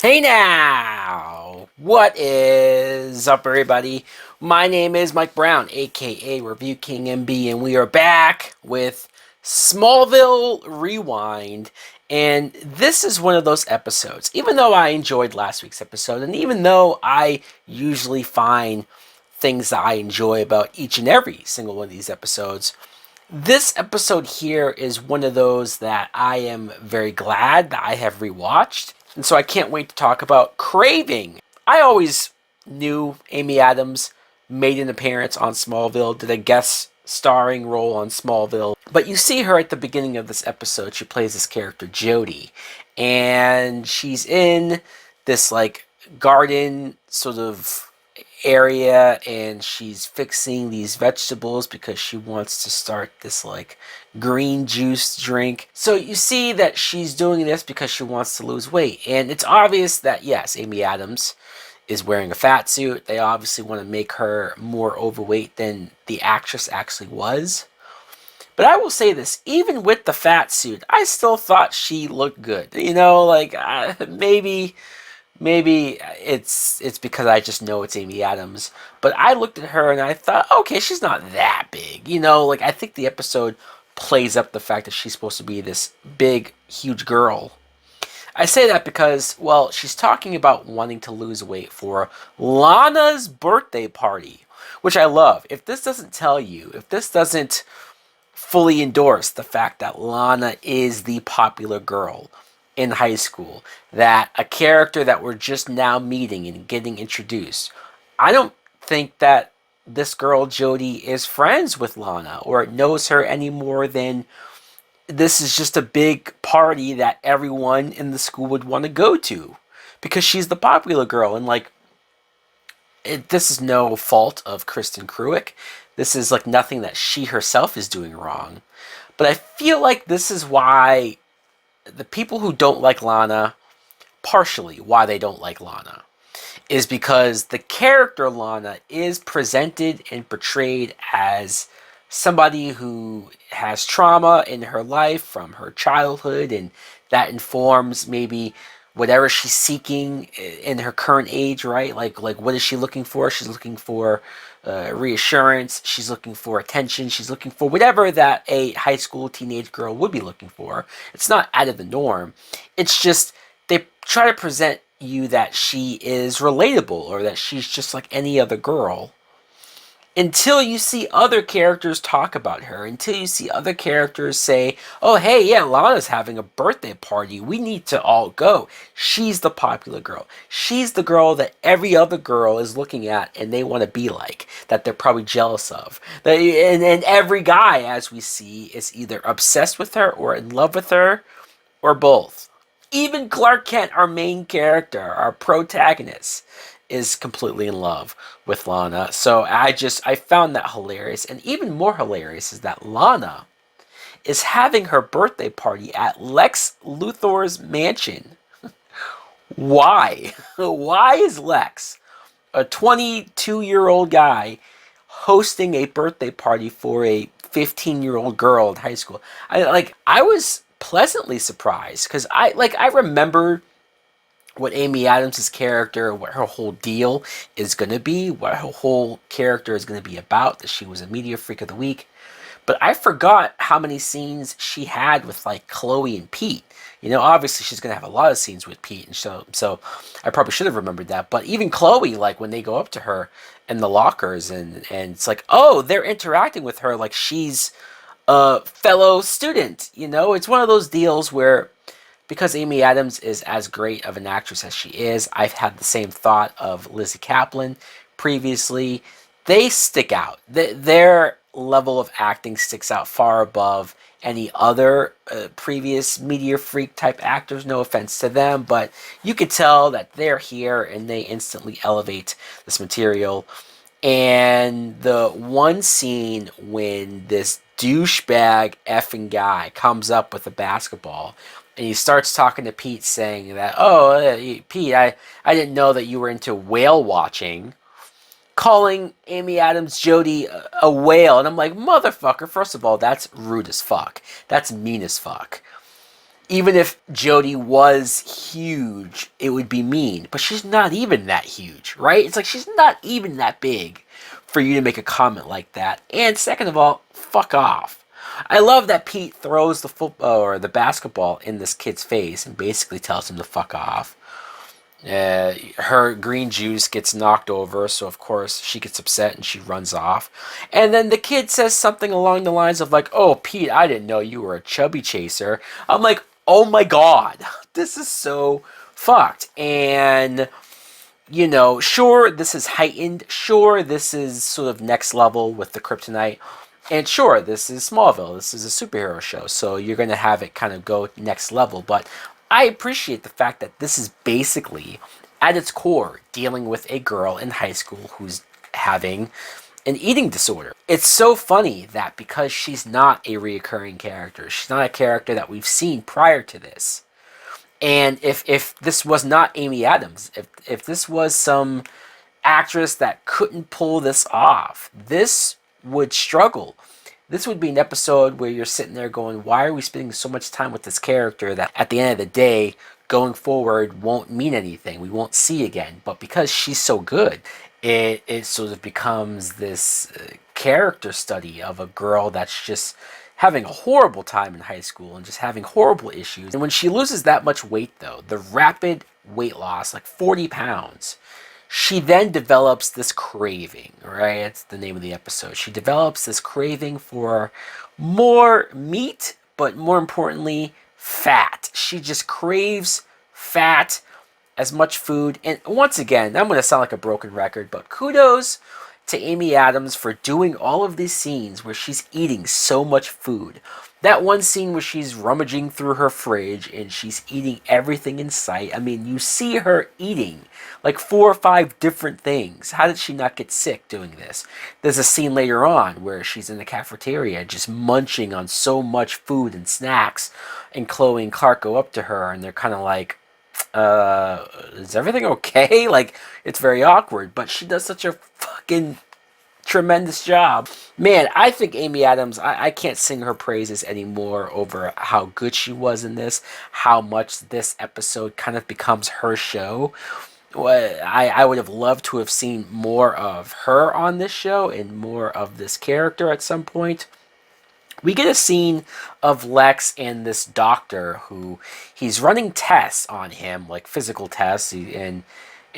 Hey now! What is up, everybody? My name is Mike Brown, aka Review King MB, and we are back with Smallville Rewind. And this is one of those episodes, even though I enjoyed last week's episode, and even though I usually find things that I enjoy about each and every single one of these episodes, this episode here is one of those that I am very glad that I have rewatched. And so I can't wait to talk about Craving. I always knew Amy Adams made an appearance on Smallville, did a guest starring role on Smallville. But you see her at the beginning of this episode. She plays this character, Jodie. And she's in this like garden sort of area, and she's fixing these vegetables because she wants to start this like green juice drink. So you see that she's doing this because she wants to lose weight, and it's obvious that yes, Amy Adams is wearing a fat suit. They obviously want to make her more overweight than the actress actually was. But I will say this, even with the fat suit, I still thought she looked good. Maybe it's because I just know it's Amy Adams, but I looked at her and I thought, okay, she's not that big. I think the episode plays up the fact that she's supposed to be this big, huge girl. I say that because, well, she's talking about wanting to lose weight for Lana's birthday party, which I love. If this doesn't tell you, if this doesn't fully endorse the fact that Lana is the popular girl in high school, that a character that we're just now meeting and getting introduced, I don't think that this girl Jodie is friends with Lana or knows her any more than this is just a big party that everyone in the school would want to go to because she's the popular girl. And this is no fault of Kristen Cruick. This is like nothing that she herself is doing wrong. But I feel like this is why the people who don't like Lana, partially why they don't like Lana, is because the character Lana is presented and portrayed as somebody who has trauma in her life from her childhood, and that informs maybe whatever she's seeking in her current age, right? Like what is she looking for? She's looking for reassurance. She's looking for attention. She's looking for whatever that a high school teenage girl would be looking for. It's not out of the norm. It's just they try to present you that she is relatable or that she's just like any other girl, until you see other characters talk about her, until you see other characters say, oh, hey, yeah, Lana's having a birthday party. We need to all go. She's the popular girl. She's the girl that every other girl is looking at and they want to be like, that they're probably jealous of. And every guy, as we see, is either obsessed with her or in love with her or both. Even Clark Kent, our main character, our protagonist, is completely in love with Lana. So I found that hilarious. And even more hilarious is that Lana is having her birthday party at Lex Luthor's mansion. Why? Why is Lex, a 22-year-old guy, hosting a birthday party for a 15-year-old girl in high school? I was pleasantly surprised because I remember what Amy Adams' character, what her whole deal is going to be, what her whole character is going to be about, that she was a media freak of the week. But I forgot how many scenes she had with like Chloe and Pete. Obviously she's going to have a lot of scenes with Pete, and so I probably should have remembered that. But even Chloe, like when they go up to her in the lockers, and it's like, oh, they're interacting with her like she's a fellow student. It's one of those deals where, because Amy Adams is as great of an actress as she is, I've had the same thought of Lizzie Kaplan previously. They stick out. Their level of acting sticks out far above any other previous media freak type actors. No offense to them, but you could tell that they're here and they instantly elevate this material. And the one scene when this douchebag effing guy comes up with a basketball and he starts talking to Pete, saying that, oh, Pete, I didn't know that you were into whale watching, calling Amy Adams Jodie a whale. And I'm like, motherfucker, first of all, that's rude as fuck. That's mean as fuck. Even if Jodie was huge, it would be mean. But she's not even that huge, right? It's like she's not even that big for you to make a comment like that. And second of all, fuck off. I love that Pete throws the football or the basketball in this kid's face and basically tells him to fuck off. Her green juice gets knocked over, so of course she gets upset and she runs off. And then the kid says something along the lines of like, "Oh, Pete, I didn't know you were a chubby chaser." I'm like, "Oh my god, this is so fucked." And sure, this is heightened. Sure, this is sort of next level with the kryptonite. And sure, this is Smallville. This is a superhero show, so you're going to have it kind of go next level. But I appreciate the fact that this is basically, at its core, dealing with a girl in high school who's having an eating disorder. It's so funny that because she's not a reoccurring character, she's not a character that we've seen prior to this. And if this was not Amy Adams, if this was some actress that couldn't pull this off, this would struggle. This would be an episode where you're sitting there going, why are we spending so much time with this character that at the end of the day, going forward, won't mean anything? We won't see again. But because she's so good, it sort of becomes this character study of a girl that's just having a horrible time in high school and just having horrible issues. And when she loses that much weight, though, the rapid weight loss, like 40 pounds, she then develops this craving, right? It's the name of the episode. She develops this craving for more meat, but more importantly, fat. She just craves fat, as much food. And once again, I'm going to sound like a broken record, but kudos to Amy Adams for doing all of these scenes where she's eating so much food. That one scene where she's rummaging through her fridge and she's eating everything in sight. I mean, you see her eating like 4 or 5 different things. How did she not get sick doing this? There's a scene later on where she's in the cafeteria just munching on so much food and snacks, and Chloe and Clark go up to her and they're kind of like, is everything okay? Like, it's very awkward, but she does such a fucking tremendous job. Man, I think Amy Adams, I can't sing her praises anymore over how good she was in this, how much this episode kind of becomes her show. I would have loved to have seen more of her on this show and more of this character at some point. We get a scene of Lex and this doctor who he's running tests on him, like physical tests, and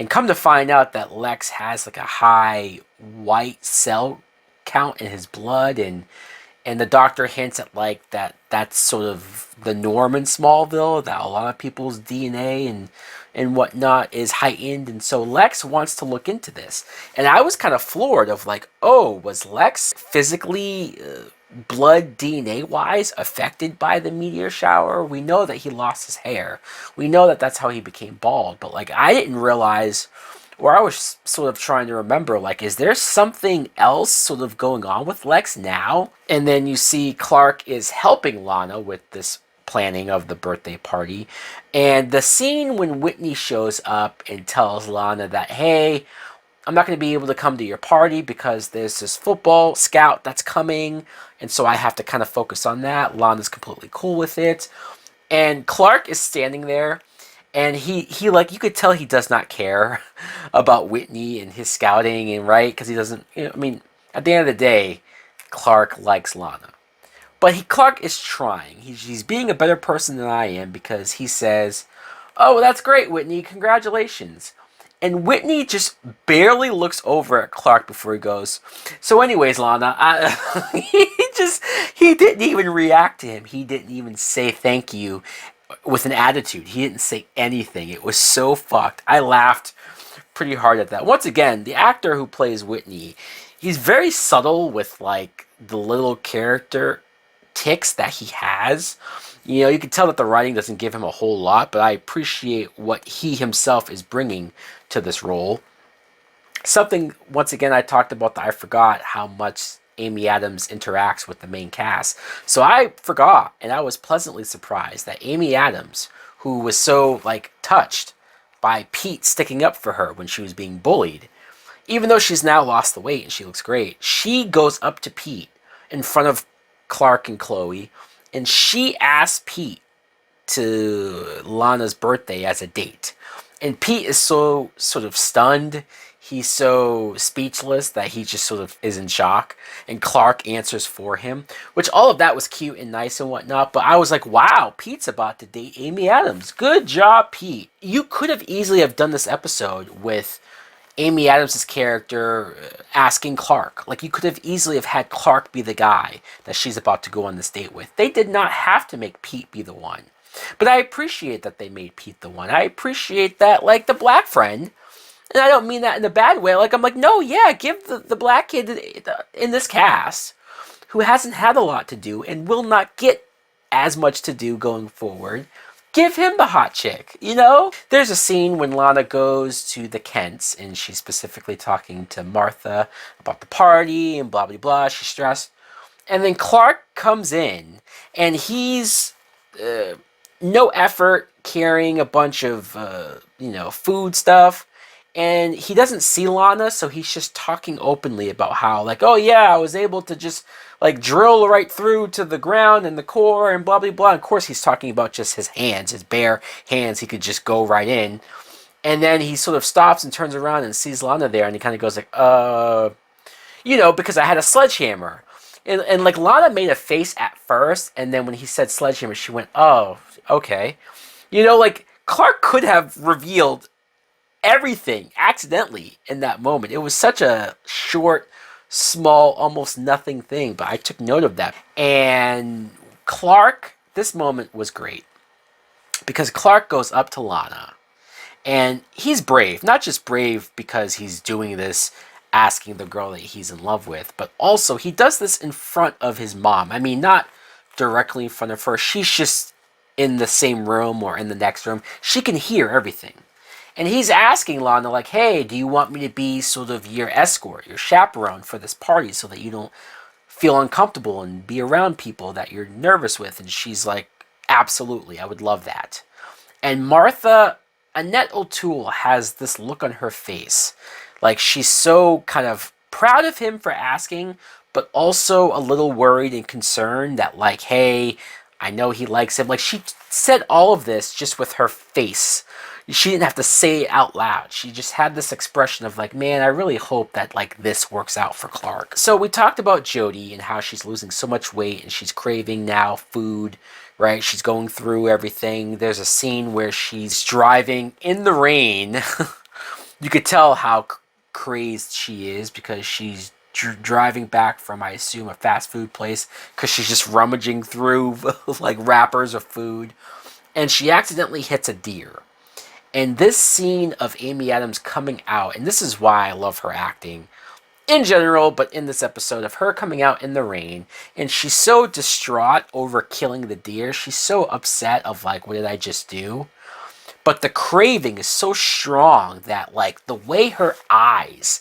come to find out that Lex has like a high white cell count in his blood, and the doctor hints at like that's sort of the norm in Smallville, that a lot of people's DNA and whatnot is heightened, and so Lex wants to look into this. And I was kind of floored of like, oh, was Lex physically blood DNA wise affected by the meteor shower? We know that he lost his hair. We know that that's how he became bald, but like I didn't realize, or I was sort of trying to remember, like, is there something else sort of going on with Lex now? And then you see Clark is helping Lana with this planning of the birthday party. And the scene when Whitney shows up and tells Lana that, hey, I'm not going to be able to come to your party because there's this football scout that's coming, and so I have to kind of focus on that. Lana's completely cool with it. And Clark is standing there, and he like, you could tell he does not care about Whitney and his scouting, and right, because he doesn't, I mean, at the end of the day, Clark likes Lana. But Clark is trying. He's being a better person than I am, because he says, oh, well, that's great, Whitney. Congratulations. And Whitney just barely looks over at Clark before he goes, so anyways, Lana, he didn't even react to him. He didn't even say thank you with an attitude. He didn't say anything. It was so fucked. I laughed pretty hard at that. Once again, the actor who plays Whitney, he's very subtle with like the little character tics that he has. You can tell that the writing doesn't give him a whole lot, but I appreciate what he himself is bringing to this role. Something, once again, I talked about that I forgot how much Amy Adams interacts with the main cast. So I forgot, and I was pleasantly surprised that Amy Adams, who was so, like, touched by Pete sticking up for her when she was being bullied, even though she's now lost the weight and she looks great, she goes up to Pete in front of Clark and Chloe, and she asks Pete to Lana's birthday as a date. And Pete is so sort of stunned. He's so speechless that he just sort of is in shock. And Clark answers for him, which all of that was cute and nice and whatnot. But I was like, wow, Pete's about to date Amy Adams. Good job, Pete. You could have easily have done this episode with Amy Adams' character asking Clark. Like, you could have easily have had Clark be the guy that she's about to go on this date with. They did not have to make Pete be the one. But I appreciate that they made Pete the one. I appreciate that, like, the black friend, and I don't mean that in a bad way. Like, I'm like, no, yeah, give the black kid in this cast, who hasn't had a lot to do and will not get as much to do going forward, give him the hot chick, you know? There's a scene when Lana goes to the Kents, and she's specifically talking to Martha about the party and blah, blah, blah. She's stressed. And then Clark comes in, and he's no effort carrying a bunch of, food stuff. And he doesn't see Lana, so he's just talking openly about how, like, oh yeah, I was able to just, like, drill right through to the ground and the core and blah, blah, blah. And of course, he's talking about just his hands, his bare hands. He could just go right in. And then he sort of stops and turns around and sees Lana there, and he kind of goes like, because I had a sledgehammer. And like, Lana made a face at first, and then when he said sledgehammer, she went, oh, okay. Like, Clark could have revealed everything accidentally in that moment. It was such a short, small, almost nothing thing, but I took note of that. And Clark, this moment was great, because Clark goes up to Lana, and he's brave. Not just brave because he's doing this, asking the girl that he's in love with, but also he does this in front of his mom. I mean, not directly in front of her. She's just in the same room or in the next room. She can hear everything. And he's asking Lana, like, hey, do you want me to be sort of your escort, your chaperone for this party, so that you don't feel uncomfortable and be around people that you're nervous with? And she's like, absolutely, I would love that. And Martha, Annette O'Toole, has this look on her face. Like, she's so kind of proud of him for asking, but also a little worried and concerned that, like, hey, I know he likes him. Like, she said all of this just with her face. She didn't have to say it out loud. She just had this expression of like, man, I really hope that like this works out for Clark. So we talked about Jodie and how she's losing so much weight and she's craving now food, right? She's going through everything. There's a scene where she's driving in the rain. You could tell how crazed she is because she's driving back from, I assume, a fast food place, because she's just rummaging through like wrappers of food, and she accidentally hits a deer. And this scene of Amy Adams coming out, and this is why I love her acting in general, but in this episode, of her coming out in the rain, and she's so distraught over killing the deer. She's so upset of like, what did I just do? But the craving is so strong that like the way her eyes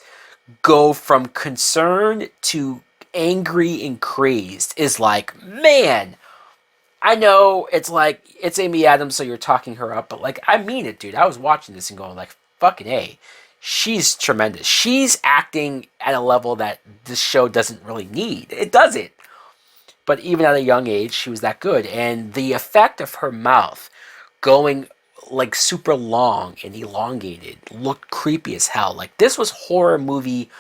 go from concerned to angry and crazed is like, man, I know it's like, it's Amy Adams, so you're talking her up, but like, I mean it, dude. I was watching this and going like, fucking A. She's tremendous. She's acting at a level that this show doesn't really need. It doesn't. But even at a young age, she was that good. And the effect of her mouth going like super long and elongated looked creepy as hell. Like, this was horror movie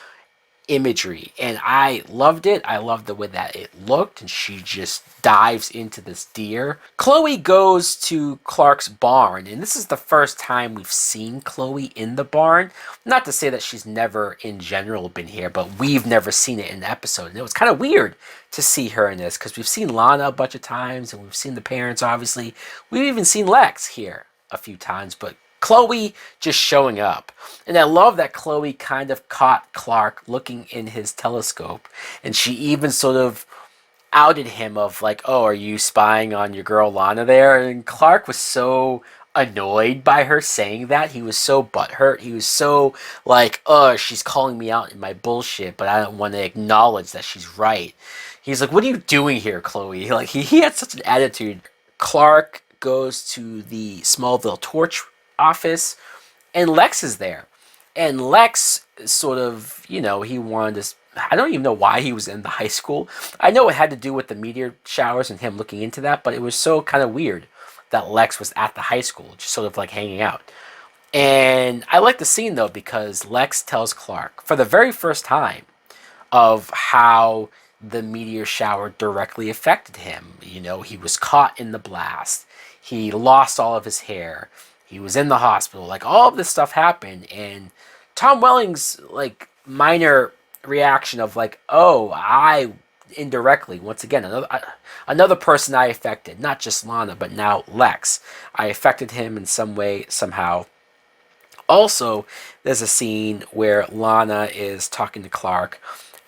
imagery, and I loved it. I loved the way that it looked, and she just dives into this deer. Chloe goes to Clark's barn, and this is the first time we've seen Chloe in the barn. Not to say that she's never in general been here, but we've never seen it in an episode, and it was kind of weird to see her in this, because we've seen Lana a bunch of times, and we've seen the parents, obviously. We've even seen Lex here a few times, but Chloe just showing up. And I love that Chloe kind of caught Clark looking in his telescope, and she even sort of outed him of like, oh, are you spying on your girl Lana there? And Clark was so annoyed by her saying that. He was so butthurt. He was so like, oh, she's calling me out in my bullshit, but I don't want to acknowledge that she's right. He's like, what are you doing here, Chloe? Like, he had such an attitude. Clark goes to the Smallville torch office, and Lex is there. And Lex sort of, he wanted to, I don't even know why he was in the high school. I know it had to do with the meteor showers and him looking into that, but it was so kind of weird that Lex was at the high school, just sort of like hanging out. And I like the scene though because Lex tells Clark for the very first time of how the meteor shower directly affected him. You know, he was caught in the blast. He lost all of his hair. He was in the hospital. Like all of this stuff happened, and Tom Welling's like minor reaction of like, oh, I indirectly once again another person I affected, not just Lana, but now Lex. I affected him in some way somehow. Also, there's a scene where Lana is talking to Clark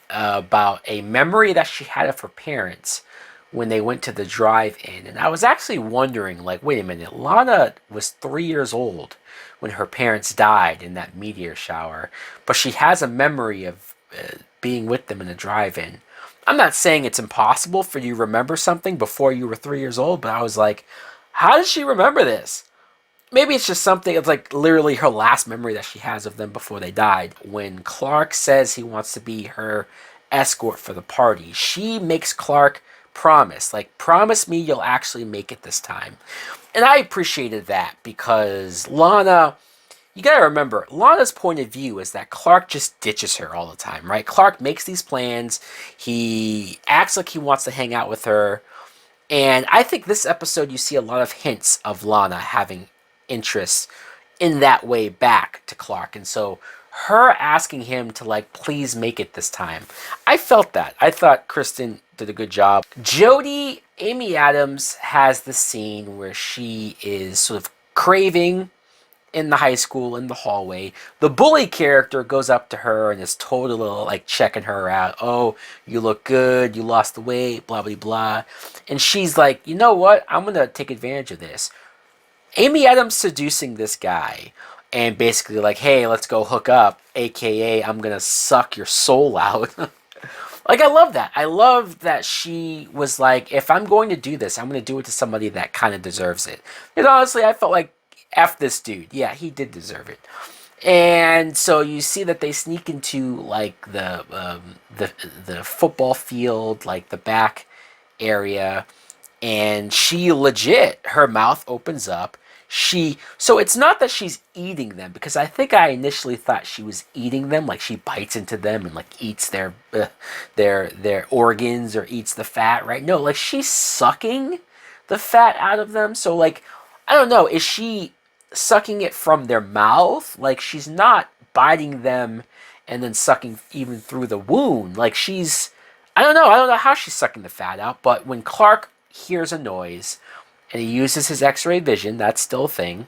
about a memory that she had of her parents when they went to the drive-in. And I was actually wondering, like, wait a minute, Lana was 3 years old when her parents died in that meteor shower, but she has a memory of being with them in a drive-in. I'm not saying it's impossible for you to remember something before you were 3 years old, but I was like, how does she remember this? Maybe it's just something, it's like literally her last memory that she has of them before they died. When Clark says he wants to be her escort for the party, she makes Clark promise, like, promise me you'll actually make it this time. And I appreciated that because Lana, you gotta remember, Lana's point of view is that Clark just ditches her all the time, right? Clark makes these plans, he acts like he wants to hang out with her, and I think this episode you see a lot of hints of Lana having interests in that way back to Clark. And so her asking him to like please make it this time, I felt that. I thought Kristen did a good job. Jodie, Amy Adams has the scene where she is sort of craving in the high school in the hallway. The bully character goes up to her and is totally like checking her out. Oh, you look good, you lost the weight, blah blah blah. And she's like, you know what, I'm gonna take advantage of this. Amy Adams seducing this guy and basically like, hey, let's go hook up, aka I'm gonna suck your soul out. Like, I love that. I love that she was like, if I'm going to do this, I'm going to do it to somebody that kind of deserves it. And honestly, I felt like, F this dude. Yeah, he did deserve it. And so you see that they sneak into like the football field, like the back area, and she legit, her mouth opens up. So it's not that she's eating them, because I think I initially thought she was eating them, like she bites into them and like eats their organs or eats the fat, right? No, like she's sucking the fat out of them. So like, I don't know, is she sucking it from their mouth? Like she's not biting them and then sucking even through the wound. Like I don't know how she's sucking the fat out, but when Clark hears a noise and he uses his x-ray vision, that's still a thing,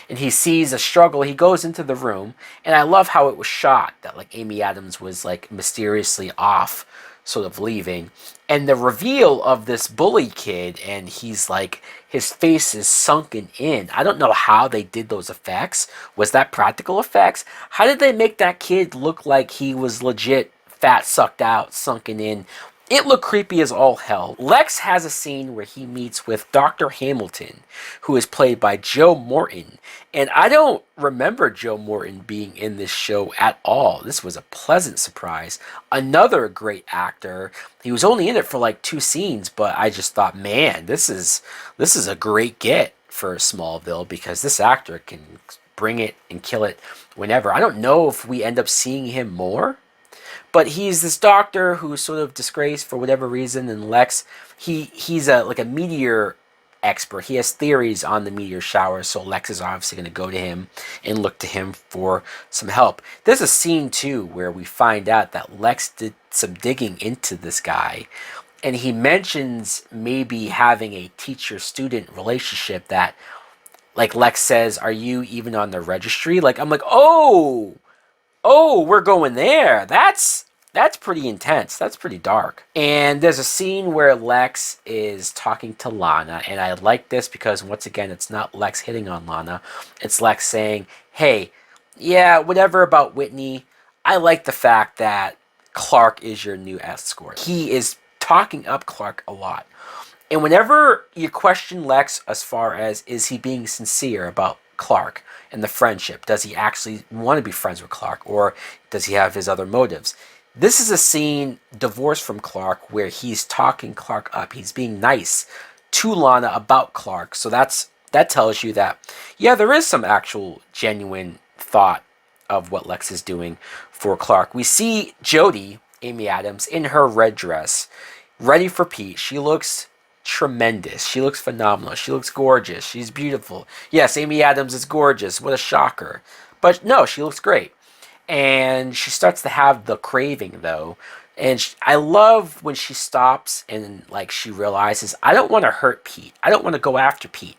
and he sees a struggle, he goes into the room. And I love how it was shot, that like Amy Adams was like mysteriously off, sort of leaving, and the reveal of this bully kid, and he's like, his face is sunken in. I don't know how they did those effects. Was that practical effects? How did they make that kid look like he was legit fat sucked out, sunken in? It looked creepy as all hell. Lex has a scene where he meets with Dr. Hamilton, who is played by Joe Morton. And I don't remember Joe Morton being in this show at all. This was a pleasant surprise. Another great actor. He was only in it for like 2 scenes, but I just thought, man, this is a great get for Smallville, because this actor can bring it and kill it whenever. I don't know if we end up seeing him more, but he's this doctor who's sort of disgraced for whatever reason, and Lex, he's like a meteor expert. He has theories on the meteor shower, so Lex is obviously going to go to him and look to him for some help. There's a scene too where we find out that Lex did some digging into this guy, and he mentions maybe having a teacher-student relationship that, like, Lex says, are you even on the registry? Like, I'm like, oh, we're going there. That's pretty intense. That's pretty dark. And there's a scene where Lex is talking to Lana, and I like this because, once again, it's not Lex hitting on Lana. It's Lex saying, hey, yeah, whatever about Whitney, I like the fact that Clark is your new escort. He is talking up Clark a lot. And whenever you question Lex as far as, is he being sincere about Clark and the friendship? Does he actually want to be friends with Clark, or does he have his other motives? This is a scene divorced from Clark where he's talking Clark up. He's being nice to Lana about Clark. So that's that tells you that, yeah, there is some actual genuine thought of what Lex is doing for Clark. We see Jodie, Amy Adams, in her red dress, ready for Pete. She looks tremendous. She looks phenomenal. She looks gorgeous. She's beautiful. Yes, Amy Adams is gorgeous. What a shocker. But no, she looks great. And she starts to have the craving, though. And I love when she stops and like she realizes, I don't want to hurt Pete. I don't want to go after Pete.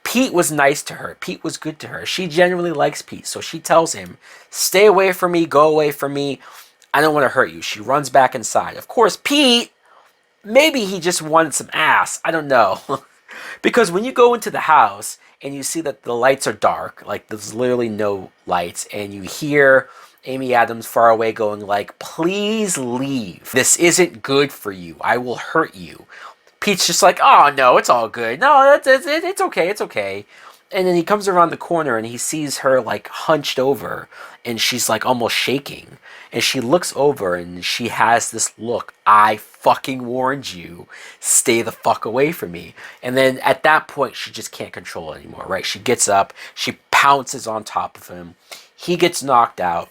Pete was nice to her. Pete was good to her. She genuinely likes Pete. So she tells him, stay away from me. Go away from me. I don't want to hurt you. She runs back inside. Of course, Pete, maybe he just wanted some ass. I don't know. Because when you go into the house and you see that the lights are dark, like there's literally no lights, and you hear Amy Adams far away going like, please leave. This isn't good for you. I will hurt you. Pete's just like, oh no, it's all good. No, it's okay, it's okay. And then he comes around the corner and he sees her like hunched over and she's like almost shaking. And she looks over and she has this look. I fucking warned you. Stay the fuck away from me. And then at that point, she just can't control it anymore, right? She gets up. She pounces on top of him. He gets knocked out.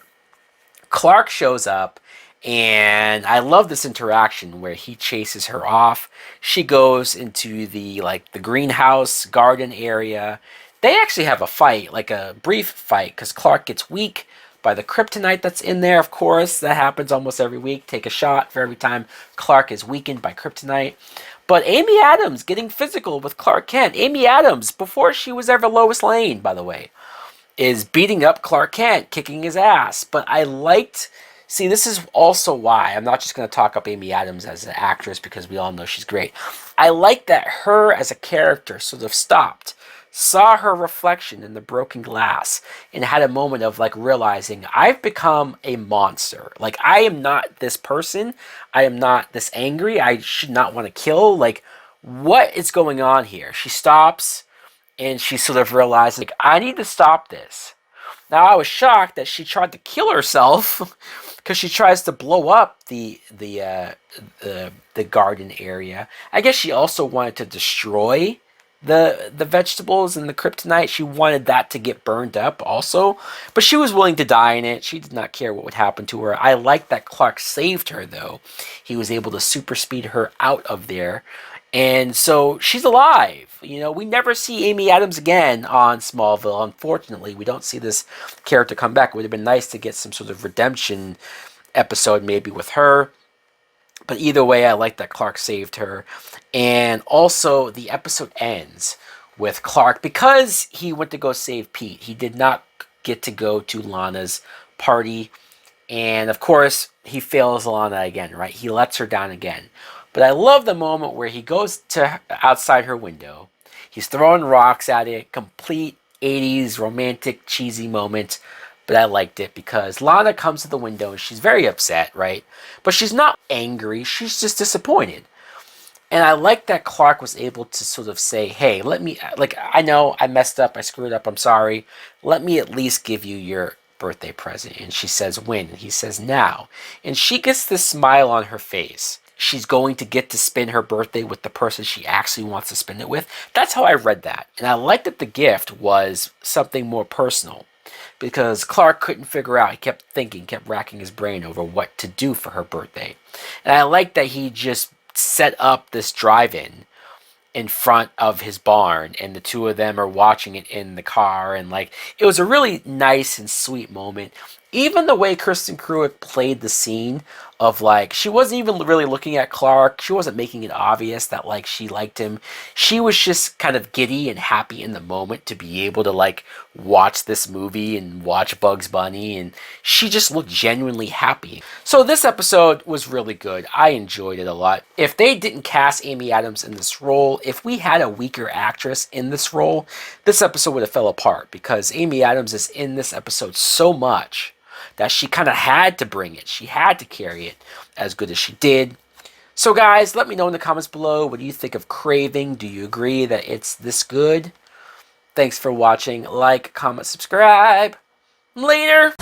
Clark shows up. And I love this interaction where he chases her off. She goes into the greenhouse garden area. They actually have a fight, like a brief fight, because Clark gets weak by the kryptonite that's in there. Of course, that happens almost every week. Take a shot for every time Clark is weakened by kryptonite. But Amy Adams getting physical with Clark Kent. Amy Adams, before she was ever Lois Lane, by the way, is beating up Clark Kent, kicking his ass. But I liked... See, this is also why I'm not just going to talk up Amy Adams as an actress because we all know she's great. I like that her as a character sort of stopped, saw her reflection in the broken glass, and had a moment of like realizing I've become a monster. Like, I am not this person. I am not this angry. I should not want to kill. Like, what is going on here? She stops and she sort of realizes, like, I need to stop this. Now, I was shocked that she tried to kill herself because she tries to blow up the garden area. I guess she also wanted to destroy the vegetables and the kryptonite. She wanted that to get burned up also, but she was willing to die in it. She did not care what would happen to her. I like that Clark saved her, though. He was able to super speed her out of there. And so she's alive. You know, we never see Amy Adams again on Smallville. Unfortunately, we don't see this character come back. It would have been nice to get some sort of redemption episode maybe with her. But either way, I like that Clark saved her. And also, the episode ends with Clark, because he went to go save Pete, he did not get to go to Lana's party. And of course, he fails Lana again, right? He lets her down again. But I love the moment where he goes to outside her window. He's throwing rocks at it. Complete 80s romantic cheesy moment. But I liked it because Lana comes to the window and she's very upset, right? But she's not angry. She's just disappointed. And I like that Clark was able to sort of say, hey, let me, like, I know I messed up. I screwed up. I'm sorry. Let me at least give you your birthday present. And she says, when? And he says, now. And she gets this smile on her face. She's going to get to spend her birthday with the person she actually wants to spend it with. That's how I read that. And I liked that the gift was something more personal, because Clark couldn't figure out. He kept thinking, kept racking his brain over what to do for her birthday. And I like that he just set up this drive-in in front of his barn, and the two of them are watching it in the car. And like, it was a really nice and sweet moment. Even the way Kristen Cruick played the scene of like, she wasn't even really looking at Clark. She wasn't making it obvious that like she liked him. She was just kind of giddy and happy in the moment to be able to like watch this movie and watch Bugs Bunny. And she just looked genuinely happy. So this episode was really good. I enjoyed it a lot. If they didn't cast Amy Adams in this role, if we had a weaker actress in this role, this episode would have fell apart, because Amy Adams is in this episode so much that she kind of had to bring it. She had to carry it as good as she did. So guys, let me know in the comments below, what do you think of Craving? Do you agree that it's this good? Thanks for watching. Like, comment, subscribe. Later!